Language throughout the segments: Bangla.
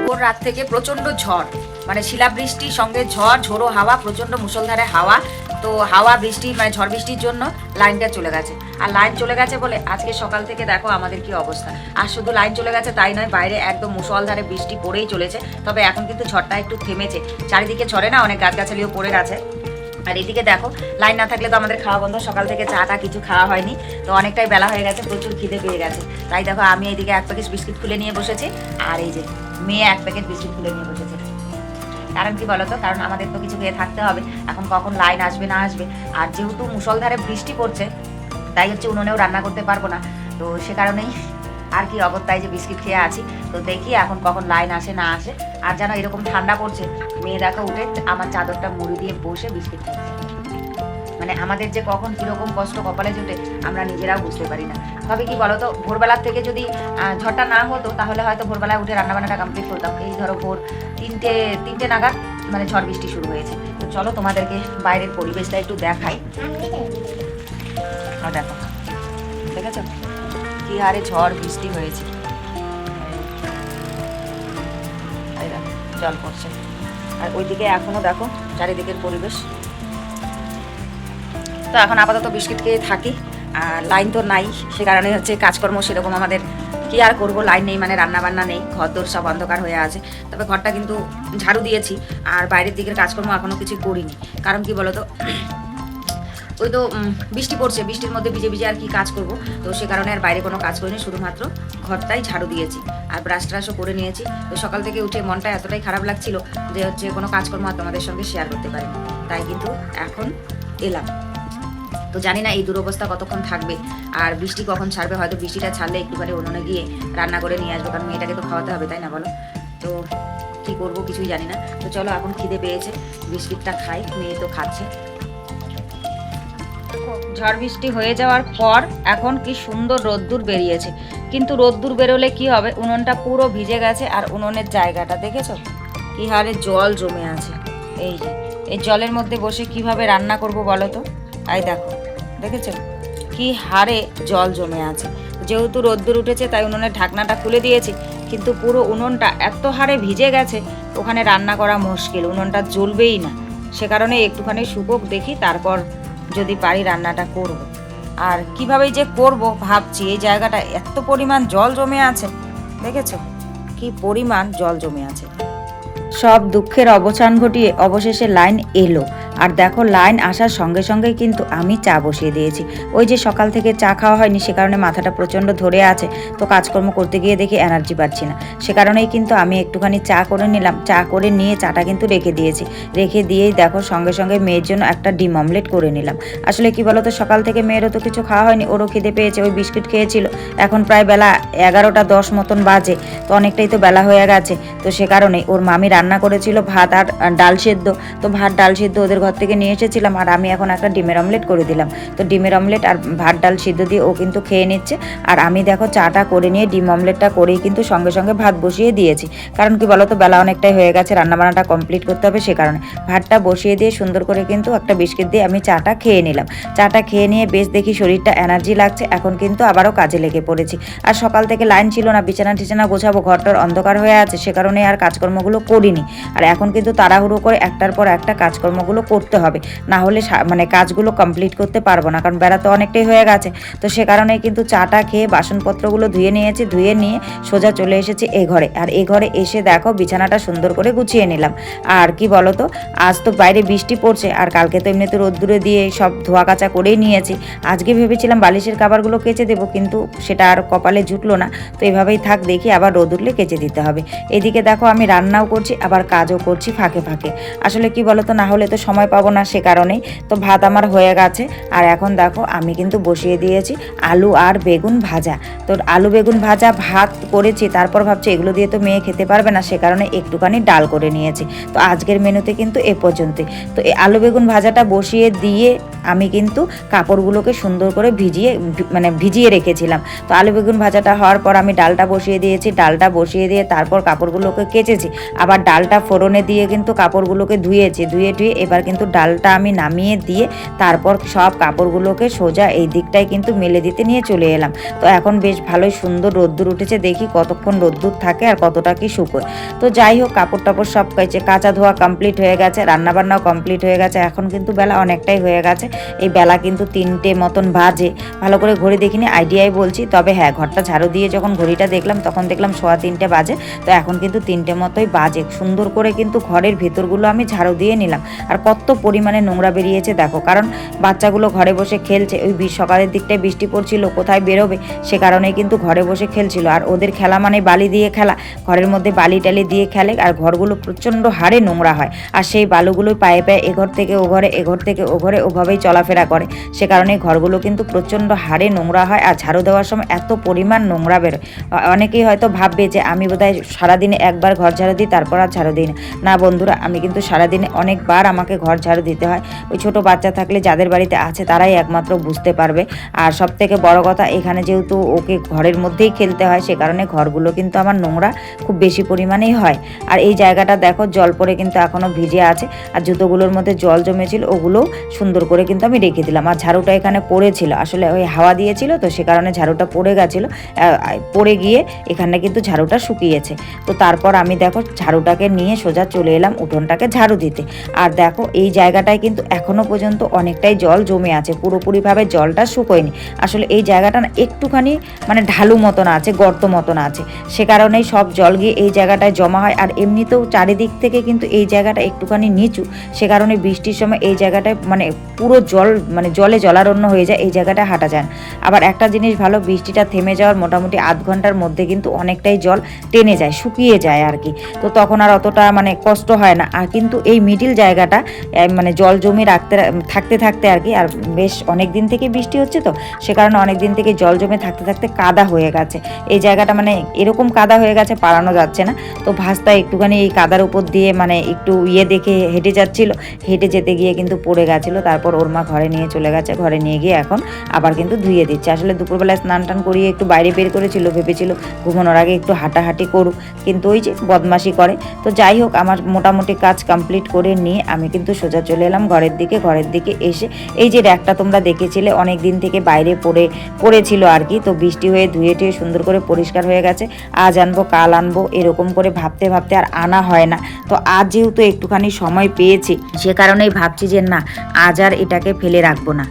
ভোর রাত থেকে প্রচণ্ড ঝড়, মানে শিলাবৃষ্টির সঙ্গে ঝড়, ঝোড়ো হাওয়া, প্রচণ্ড মুষলধারে হাওয়া। তো হাওয়া বৃষ্টি মানে ঝড় বৃষ্টির জন্য লাইনটা চলে গেছে। আর লাইন চলে গেছে বলে আজকে সকাল থেকে দেখো আমাদের কি অবস্থা। আর শুধু লাইন চলে গেছে তাই নয়, বাইরে একদম মুষলধারে বৃষ্টি পড়েই চলেছে। তবে এখন কিন্তু ঝড়টা একটু থেমেছে, চারিদিকে ঝড়ে না অনেক গাছগাছালিও পড়ে গেছে। আর এদিকে দেখো লাইন না থাকলে তো আমাদের খাওয়া বন্ধ, সকাল থেকে চাটা কিছু খাওয়া হয়নি। তো অনেকটাই বেলা হয়ে গেছে, প্রচুর খিদে পেয়ে গেছে। তাই দেখো আমি এইদিকে এক প্যাকেট বিস্কিট খুলে নিয়ে বসেছি, আর এই যে মেয়ে এক প্যাকেট বিস্কিট খুলে নিয়ে বসেছে। কারণ কি বলতো, কারণ আমাদের তো কিছু খেয়ে থাকতে হবে। এখন কখন লাইন আসবে না আসবে, আর যেহেতু মুষলধারে বৃষ্টি পড়ছে তাই হচ্ছে উনুনেও রান্না করতে পারবো না। তো সে কারণেই আর কি অবস্থায় যে বিস্কিট খেয়ে আছি। তো দেখি এখন কখন লাইন আসে না আসে। আর যেন এরকম ঠান্ডা পড়ছে, মেয়ে দেখো উঠে আমার চাদরটা মুড়ি দিয়ে বসে বিস্কিট খাচ্ছে। মানে আমাদের যে কখন কীরকম কষ্ট কপালে জুটে আমরা নিজেরাও বুঝতে পারি না। তবে কি বলতো, ভোরবেলার থেকে যদি ঝড়টা না হতো তাহলে হয়তো ভোরবেলায় উঠে রান্নাবান্নাটা কমপ্লিট করতাম। এই ধরো ভোর তিনটে নাগাদ মানে ঝড় বৃষ্টি শুরু হয়েছে। তো চলো তোমাদেরকে বাইরের পরিবেশটা একটু দেখাই। দেখো দেখেছো কি হারে ঝড় বৃষ্টি হয়েছে, জল পড়ছে। আর ওইদিকে এখনো দেখো চারিদিকের পরিবেশ। তো এখন আপাতত বিস্কিট খেয়ে থাকি। আর লাইন তো নাই, সে কারণে হচ্ছে কাজকর্ম সেরকম আমাদের কি আর করবো, লাইন নেই মানে রান্নাবান্না নেই, ঘর দোর সব অন্ধকার হয়ে আছে। তবে ঘরটা কিন্তু ঝাড়ু দিয়েছি, আর বাইরের দিকের কাজকর্ম এখনও কিছু করিনি। কারণ কি বলতো, ওই তো বৃষ্টি পড়ছে, বৃষ্টির মধ্যে ভিজে ভিজে আর কি কাজ করব। তো সে কারণে আর বাইরে কোনো কাজ করিনি, শুধুমাত্র ঘরটাই ঝাড়ু দিয়েছি আর ব্রাশ ট্রাশও করে নিয়েছি। তো সকাল থেকে উঠে মনটা এতটাই খারাপ লাগছিল যে হচ্ছে কোনো কাজকর্ম আর তোমাদের সঙ্গে শেয়ার করতে পারিনি। তাই কিন্তু এখন এলাম। তো জানি না এই দুরবস্থা কতক্ষণ থাকবে আর বৃষ্টি কখন ছাড়বে। হয়তো বৃষ্টিটা ছাড়লে একটুখানি উনুনে গিয়ে রান্না করে নিয়ে আসবো, কারণ মেয়েটাকে তো খাওয়াতে হবে, তাই না বলো? তো কী করবো কিছুই জানি না। তো চলো এখন খিদে পেয়েছে, বিস্কিটটা খাই, মেয়ে তো খাচ্ছে। ঝড় বৃষ্টি হয়ে যাওয়ার পর এখন কি সুন্দর রোদ্দুর বেরিয়েছে, কিন্তু রোদ্দুর বেরোলে কি হবে, উনুনটা পুরো ভিজে গেছে। আর উনুনের জায়গাটা দেখেছো কি হারে জল জমে আছে। এই যে এই জলের মধ্যে বসে কিভাবে রান্না করব বলো তো? তাই দেখো দেখেছো কি হারে জল জমে আছে। যেহেতু রোদ্দুর উঠেছে তাই উনুনের ঢাকনাটা খুলে দিয়েছি, কিন্তু পুরো উনুনটা এত হারে ভিজে গেছে ওখানে রান্না করা মুশকিল, উনুনটা জ্বলবেই না। সে কারণে একটুখানি শুকোক দেখি, তারপর যদি পারি রান্নাটা করব। আর কিভাবে যে করব ভাবছি, এই জায়গাটা এত পরিমাণ জল জমে আছে, দেখেছো কি পরিমাণ জল জমে আছে। সব দুঃখের অবসান ঘটিয়ে অবশেষে লাইন এলো। আর দেখো লাইন আসার সঙ্গে সঙ্গে কিন্তু আমি চা বসিয়ে দিয়েছি। ওই যে সকাল থেকে চা খাওয়া হয়নি, সে কারণে মাথাটা প্রচণ্ড ধরে আছে। তো কাজকর্ম করতে গিয়ে দেখি এনার্জি পাচ্ছি না, সে কারণেই কিন্তু আমি একটুখানি চা করে নিলাম। চা করে নিয়ে চাটা কিন্তু রেখে দিয়েছি। রেখে দিয়েই দেখো সঙ্গে সঙ্গে মেয়ের জন্য একটা ডিম অমলেট করে নিলাম। আসলে কি বলতো, সকাল থেকে মেয়েরও তো কিছু খাওয়া হয়নি, ওরও খিদে পেয়েছে, ওই বিস্কিট খেয়েছিল। এখন প্রায় বেলা 11টা 10 মতন বাজে, তো অনেকটাই তো বেলা হয়ে গেছে। তো সে কারণে ওর মামি রান্না করেছিল ভাত আর ডাল সেদ্ধ। তো ভাত ডাল সেদ্ধ ওদের ঘর থেকে নিয়ে এসেছিলাম, আর আমি এখন একটা ডিমের অমলেট করে দিলাম। তো ডিমের অমলেট আর ভাত ডাল সিদ্ধ দিয়ে ও কিন্তু খেয়ে নিচ্ছে। আর আমি দেখো চাটা করে নিয়ে ডিম অমলেটটা করেই কিন্তু সঙ্গে সঙ্গে ভাত বসিয়ে দিয়েছি। কারণ কি বলতো, বেলা অনেকটাই হয়ে গেছে, রান্নাবান্নাটা কমপ্লিট করতে হবে। সে কারণে ভাতটা বসিয়ে দিয়ে সুন্দর করে কিন্তু একটা বিস্কিট দিয়ে আমি চাটা খেয়ে নিলাম। চাটা খেয়ে নিয়ে বেশ দেখি শরীরটা এনার্জি লাগছে। এখন কিন্তু আবারও কাজে লেগে পড়েছি। আর সকাল থেকে লাইন ছিল না, বিছানা টিছানা গোছাবো, ঘরটার অন্ধকার হয়ে আছে, সে কারণে আর কাজকর্মগুলো করিনি। আর এখন কিন্তু তাড়াহুড়ো করে একটার পর একটা কাজকর্মগুলো করতে হবে, না হলে মানে কাজগুলো কমপ্লিট করতে পারবো না, কারণ বেলা তো অনেকটাই হয়ে গেছে। তো সে কারণেই কিন্তু চাটা খেয়ে বাসনপত্রগুলো ধুয়ে নিয়েছি, ধুয়ে নিয়ে সোজা চলে এসেছি এ ঘরে। আর এ ঘরে এসে দেখো বিছানাটা সুন্দর করে গুছিয়ে নিলাম। আর কি বলতো, আজ তো বাইরে বৃষ্টি পড়ছে, আর কালকে তো এমনিতে রোদ্দুরে দিয়ে সব ধোয়া কাচা করেই নিয়েছি। আজকে ভেবেছিলাম বালিশের কাভারগুলো কেচে দেবো, কিন্তু সেটা আর কপালে জুটলো না। তো এভাবেই থাক, দেখি আবার রোদ উঠলে কেচে দিতে হবে। এদিকে দেখো আমি রান্নাও করছি আবার কাজও করছি ফাঁকে ফাঁকে। আসলে কি বলতো, না হলে তো সময় পাবো না, সে কারণেই। তো ভাত আমার হয়ে গেছে, আর এখন দেখো আমি কিন্তু বসিয়ে দিয়েছি আলু আর বেগুন ভাজা। তো আলু বেগুন ভাজা ভাত করেছি, তারপর ভাবছি এগুলো দিয়ে তো মেয়ে খেতে পারবে না, সে কারণে একটুখানি ডাল করে নিয়েছি। তো আজকের মেনুতে কিন্তু এ পর্যন্তই। তো এই আলু বেগুন ভাজাটা বসিয়ে দিয়ে আমি কিন্তু কাপড়গুলোকে সুন্দর করে ভিজিয়ে রেখেছিলাম। তো আলু বেগুন ভাজাটা হওয়ার পর আমি ডালটা বসিয়ে দিয়েছি, ডালটা বসিয়ে দিয়ে তারপর কাপড়গুলোকে কেচেছি, আবার ডালটা ফোড়নে দিয়ে কিন্তু কাপড়গুলোকে ধুয়ে এবার কিন্তু ডালটা আমি নামিয়ে দিয়ে তারপর সব কাপড়গুলোকে সোজা এই দিকটায় কিন্তু মেলে দিতে নিয়ে চলে এলাম। তো এখন বেশ ভালোই সুন্দর রোদ্দুর উঠেছে, দেখি কতক্ষণ রোদ্দুর থাকে আর কতটা কি শুকোয়। তো যাই হোক, কাপড় টাপড় সব কাঁচা ধোয়া কমপ্লিট হয়ে গেছে, রান্নাবান্নাও কমপ্লিট হয়ে গেছে। এখন কিন্তু বেলা অনেকটাই হয়ে গেছে, এই বেলা কিন্তু 3টে মতন বাজে। ভালো করে ঘড়ি দেখিনি, আইডিয়াই বলছি। তবে হ্যাঁ, ঘরটা ঝাড়ু দিয়ে যখন ঘড়িটা দেখলাম তখন দেখলাম 3:15 বাজে। তো এখন কিন্তু 3টে মতোই বাজে। সুন্দর করে কিন্তু ঘরের ভেতরগুলো আমি ঝাড়ু দিয়ে নিলাম। আর কত পরিমাণে নোংরা বেরিয়েছে দেখো, কারণ বাচ্চাগুলো ঘরে বসে খেলছে। ওই সকালের দিকটায় বৃষ্টি পড়ছিল, কোথায় বেরোবে, সে কারণেই কিন্তু ঘরে বসে খেলছিল। আর ওদের খেলা মানে বালি দিয়ে খেলা, ঘরের মধ্যে বালি টালি দিয়ে খেলে, আর ঘরগুলো প্রচণ্ড হারে নোংরা হয়। আর সেই বালুগুলোই পায়ে পায়ে এঘর থেকে ও ঘরে, এঘর থেকে ও ঘরে ওভাবেই চলাফেরা করে। সে কারণে ঘরগুলো কিন্তু প্রচণ্ড হারে নোংরা হয়। আর ঝাড়ু দেওয়ার সময় এত পরিমাণ নোংরা বেরোয়। অনেকেই হয়তো ভাববে যে আমি বোধহয় সারাদিনে একবার ঘর ঝাড়ু দিই, তারপর আর ঝাড়ু দিই না। না বন্ধুরা, আমি কিন্তু সারাদিনে অনেকবার আমাকে ঘর ঝাড়ু দিতে হয়। ওই ছোটো বাচ্চা থাকলে যাদের বাড়িতে আছে তারাই একমাত্র বুঝতে পারবে। আর সব থেকে বড় কথা, এখানে যেহেতু ওকে ঘরের মধ্যেই খেলতে হয়, সে কারণে ঘরগুলো কিন্তু আমার নোংরা খুব বেশি পরিমাণেই হয়। আর এই জায়গাটা দেখো, জল পড়ে কিন্তু এখনও ভিজে আছে। আর জুতোগুলোর মধ্যে জল জমেছিল, ওগুলোও সুন্দর করে কিন্তু আমি রেখে দিলাম। আর ঝাড়ুটা এখানে পড়েছিল, আসলে ওই হাওয়া দিয়েছিল তো সে কারণে ঝাড়ুটা পড়ে গেছিলো, পড়ে গিয়ে এখানে কিন্তু ঝাড়ুটা শুকিয়েছে। তো তারপর আমি দেখো ঝাড়ুটাকে নিয়ে সোজা চলে এলাম উঠোনটাকে ঝাড়ু দিতে। আর দেখো, এই জায়গাটায় কিন্তু এখনো পর্যন্ত অনেকটাই জল জমে আছে, পুরোপুরিভাবে জলটা শুকোয়নি। আসলে এই জায়গাটা না একটুখানি মানে ঢালু মতন আছে, গর্ত মতন আছে, সে কারণেই সব জল গিয়ে এই জায়গাটায় জমা হয়। আর এমনিতেও চারিদিক থেকে কিন্তু এই জায়গাটা একটুখানি নিচু, সে কারণে বৃষ্টির সময় এই জায়গাটায় মানে পুরো জল, মানে জলে জলারণ্য হয়ে যায়, এই জায়গাটায় হাঁটা যায় না। আবার একটা জিনিস ভালো, বৃষ্টিটা থেমে যাওয়ার মোটামুটি আধ ঘন্টার মধ্যে কিন্তু অনেকটাই জল টেনে যায়, শুকিয়ে যায় আর কি। তো তখন আর অতটা মানে কষ্ট হয় না। আর কিন্তু এই মিডিল জায়গাটা মানে জল জমে থাকতে থাকতে আর কি, আর বেশ অনেক দিন থেকে বৃষ্টি হচ্ছে তো সে কারণে অনেক দিন থেকে জল জমে থাকতে থাকতে কাদা হয়ে গেছে এই জায়গাটা, মানে এরকম কাদা হয়ে গেছে পারানো যাচ্ছে না। তো ভাস্তা একটুখানি এই কাদার উপর দিয়ে মানে একটু দেখে হেঁটে যাচ্ছিল, হেঁটে যেতে গিয়ে কিন্তু পড়ে গেছিলো। তারপর ওর মা ঘরে নিয়ে চলে গেছে, ঘরে নিয়ে গিয়ে এখন আবার কিন্তু ধুয়ে দিচ্ছে। আসলে দুপুরবেলায় স্নান টান করিয়ে একটু বাইরে বের করেছিল, ভেবেছিল ঘুমানোর আগে একটু হাঁটাহাঁটি করুক, কিন্তু ওই যে বদমাশি করে। তো যাই হোক, আমার মোটামুটি কাজ কমপ্লিট করে নিয়ে আমি কিন্তু সোজা চলে এলাম ঘরের দিকে এসে এই যে র্যাকটা তোমরা দেখেছিলে অনেক দিন থেকে বাইরে পড়েছিল আর কি। তো বৃষ্টি হয়ে ধুয়ে টুয়ে সুন্দর করে পরিষ্কার হয়ে গেছে। আজ আনবো কাল আনবো এরকম করে ভাবতে ভাবতে আর আনা হয় না। তো আজ যেহেতু একটুখানি সময় পেয়েছি, সে কারণেই ভাবছি যে না, আজ আর এটাকে ফেলে রাখবো না।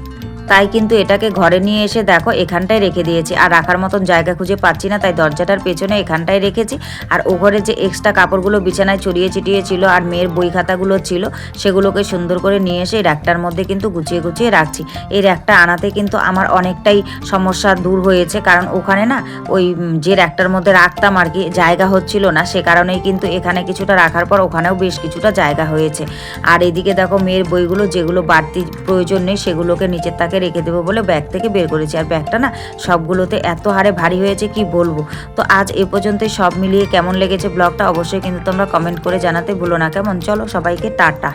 তাই কিন্তু এটাকে ঘরে নিয়ে এসে দেখো এখানটায় রেখে দিয়েছি। আর রাখার মতন জায়গা খুঁজে পাচ্ছি না, তাই দরজাটার পেছনে এখানটায় রেখেছি। আর ও ঘরে যে এক্সট্রা কাপড়গুলো বিছানায় ছড়িয়ে ছিটিয়ে ছিল আর মেয়ের বই খাতাগুলো ছিল, সেগুলোকে সুন্দর করে নিয়ে এসে এই র্যাকটার মধ্যে কিন্তু গুছিয়ে রাখছি। এই র্যাকটা আনাতে কিন্তু আমার অনেকটাই সমস্যা দূর হয়েছে, কারণ ওখানে না ওই যে র্যাকটার মধ্যে রাখতাম আর কি জায়গা হচ্ছিল না, সে কারণেই কিন্তু এখানে কিছুটা রাখার পর ওখানেও বেশ কিছুটা জায়গা হয়েছে। আর এদিকে দেখো মেয়ের বইগুলো যেগুলো বাড়তি প্রয়োজন নেই সেগুলোকে নিচের তাকে রেখে দেবো বলে ব্যাগ থেকে বের করেছি। আর ব্যাগটা না সবগুলোতে এত হারে ভারী হয়েছে কি বলবো। তো আজ এ পর্যন্তই, সব মিলিয়ে কেমন লেগেছে ব্লগটা অবশ্যই কিন্তু তোমরা কমেন্ট করে জানাতে ভুলো না কেমন। চলো সবাইকে টাটা।